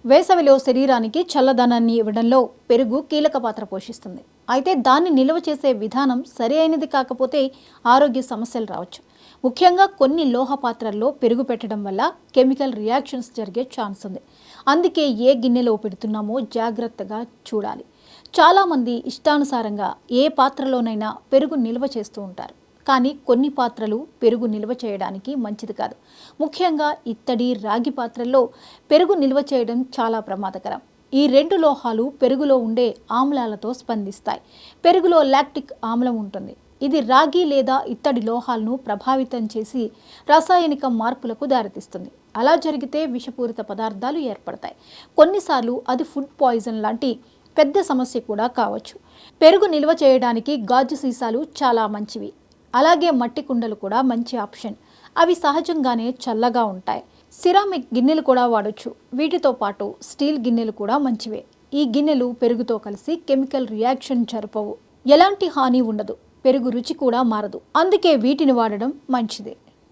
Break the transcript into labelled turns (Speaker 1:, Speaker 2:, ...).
Speaker 1: వేసవిలో శరీరానికి చల్లదనాన్ని ఇవ్వడంలో పెరుగు కీలక పాత్ర పోషిస్తుంది. అయితే దాన్ని నిల్వ చేసే విధానం సరి అయినది కాకపోతే ఆరోగ్య సమస్యలు రావచ్చు. ముఖ్యంగా కొన్ని లోహ పాత్రల్లో పెరుగు పెట్టడం వల్ల కెమికల్ రియాక్షన్స్ జరిగే ఛాన్స్ ఉంది. అందుకే ఏ గిన్నెలో పెడుతున్నామో జాగ్రత్తగా చూడాలి. చాలామంది ఇష్టానుసారంగా ఏ పాత్రలోనైనా పెరుగు నిల్వ చేస్తూ ఉంటారు. కానీ కొన్ని పాత్రలు పెరుగు నిల్వ చేయడానికి మంచిది కాదు. ముఖ్యంగా ఇత్తడి, రాగి పాత్రల్లో పెరుగు నిల్వ చేయడం చాలా ప్రమాదకరం. ఈ రెండు లోహాలు పెరుగులో ఉండే ఆమ్లాలతో స్పందిస్తాయి. పెరుగులో లాక్టిక్ ఆమ్లం ఉంటుంది. ఇది రాగి లేదా ఇత్తడి లోహాలను ప్రభావితం చేసి రాసాయనిక మార్పులకు దారితీస్తుంది. అలా జరిగితే విషపూరిత పదార్థాలు ఏర్పడతాయి. కొన్నిసార్లు అది ఫుడ్ పాయిజన్ లాంటి పెద్ద సమస్య కూడా కావచ్చు. పెరుగు నిల్వ చేయడానికి గాజు సీసాలు చాలా మంచివి. అలాగే మట్టి కుండలు కూడా మంచి ఆప్షన్. అవి సహజంగానే చల్లగా ఉంటాయి. సిరామిక్ గిన్నెలు కూడా వాడొచ్చు. వీటితో పాటు స్టీల్ గిన్నెలు కూడా మంచివే. ఈ గిన్నెలు పెరుగుతో కలిసి కెమికల్ రియాక్షన్ జరపవు. ఎలాంటి హాని ఉండదు. పెరుగు రుచి కూడా మారదు. అందుకే వీటిని వాడడం మంచిదే.